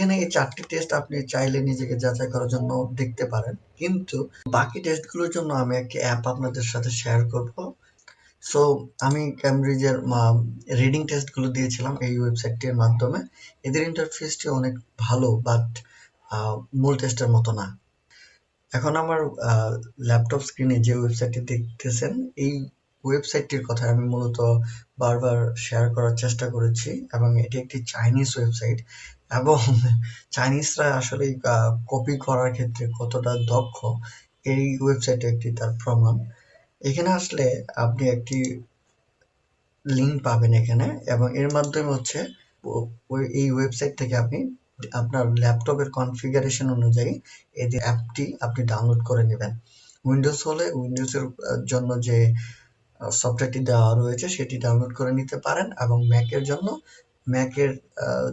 এখানে এই ৪ টি টেস্ট আপনি চাইলে নিজেকে যাচাই করার জন্য দেখতে পারেন। কিন্তু বাকি টেস্টগুলোর জন্য আমি একটি অ্যাপ আপনাদের সাথে শেয়ার করব। সো আমি ক্যামব্রিজের রিডিং টেস্টগুলো দিয়েছিলাম এই ওয়েবসাইটটির মাধ্যমে। এদের ইন্টারফেসটি অনেক ভালো, বাট মূল টেস্টের মতো না। এখন আমার ল্যাপটপ স্ক্রিনে যে ওয়েবসাইটটি দেখতেছেন, এই ওয়েবসাইটটির কথা আমি মূলত বারবার শেয়ার করার চেষ্টা করেছি, এবং এটি একটি চাইনিজ ওয়েবসাইট, এবং চাইনিজরা আসলে কপি করার ক্ষেত্রে কতটা দক্ষ এই ওয়েবসাইটে একটি তার প্রমাণ। এখানে আসলে আপনি একটি লিঙ্ক পাবেন এখানে, এবং এর মাধ্যমে হচ্ছে এই ওয়েবসাইট থেকে আপনি আপনার ল্যাপটপের কনফিগারেশন অনুযায়ী এই যে অ্যাপটি আপনি ডাউনলোড করে নেবেন। উইন্ডোজ হলে উইন্ডোজের জন্য যে সফটওয়্যারটি দেওয়া রয়েছে সেটি ডাউনলোড করে নিতে পারেন, এবং ম্যাকের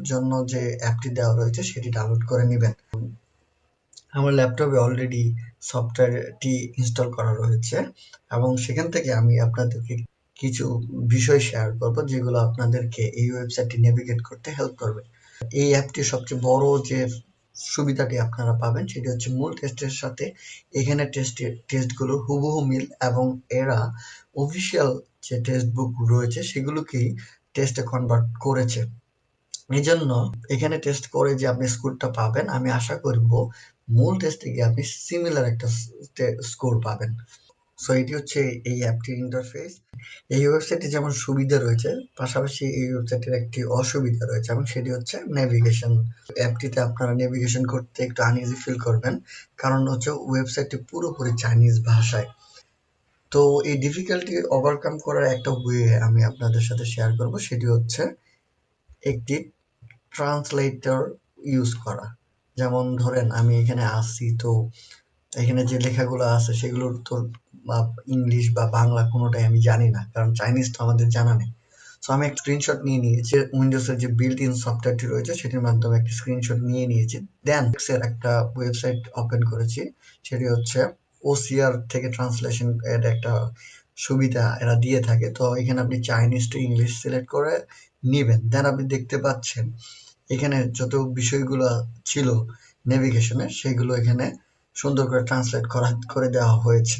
জন্য যে অ্যাপটি দেওয়া রয়েছে সেটি ডাউনলোড করে নেবেন। আমার ল্যাপটপে অলরেডি সফটওয়্যারটি ইনস্টল করা রয়েছে, এবং সেখান থেকে আমি আপনাদেরকে কিছু বিষয় শেয়ার করব যেগুলো আপনাদেরকে এই ওয়েবসাইটটি নেভিগেট করতে হেল্প করবে। এই অ্যাপটির সবচেয়ে বড় যে সুবিধাটি আপনারা পাবেন সেটি হচ্ছে মূল টেস্টের সাথে এখানে টেস্টগুলো হুবহু মিল, এবং এরা অফিসিয়াল যে টেক্সট বুক রয়েছে সেগুলোকেই টেস্টে কনভার্ট করেছে। এজন্য এখানে টেস্ট করে যে আপনি স্কোরটা পাবেন, আমি আশা করব মূল টেস্টে গিয়ে আপনি সিমিলার একটা স্কোর পাবেন। সো এটি হচ্ছে এই অ্যাপটির ইন্টারফেস। এই ওয়েবসাইটে যেমন সুবিধা রয়েছে, পাশাপাশি এই ওয়েবসাইটের একটি অসুবিধা রয়েছে, এবং সেটি হচ্ছে নেভিগেশন। অ্যাপটিতে আপনারা নেভিগেশন করতে একটু আনইজি ফিল করবেন, কারণ হচ্ছে ওয়েবসাইটটি পুরোপুরি চাইনিজ ভাষায়। তো এই ডিফিকাল্টি ওভারকাম করার একটা ওয়ে আমি আপনাদের সাথে শেয়ার করব, সেটি হচ্ছে একটি ট্রান্সলেটর ইউজ করা। যেমন ধরেন আমি এখানে আসছি, তো এখানে যে লেখাগুলো আছে সেগুলোর তো ইংলিশ বা বাংলা কোনোটাই আমি জানি না, কারণ চাইনিজ তো আমাদের জানা নেই। সো আমি একটা স্ক্রিনশট নিয়ে নিয়েছি, উইন্ডোজের যে বিল্ট ইন সফটওয়্যারটি রয়েছে সেটির মাধ্যমে একটা স্ক্রিনশট নিয়ে নিয়েছি। দেন এর একটা ওয়েবসাইট ওপেন করেছি, সেটি হচ্ছে ওসিআর থেকে ট্রান্সলেশন এর একটা সুবিধা এরা দিয়ে থাকে। তো এখানে আপনি চাইনিজ টু ইংলিশ সিলেক্ট করে নিবেন। দেন আপনি দেখতে পাচ্ছেন এখানে যত বিষয়গুলো ছিল নেভিগেশনের, সেগুলো এখানে সুন্দর করে ট্রান্সলেট করে দেওয়া হয়েছে।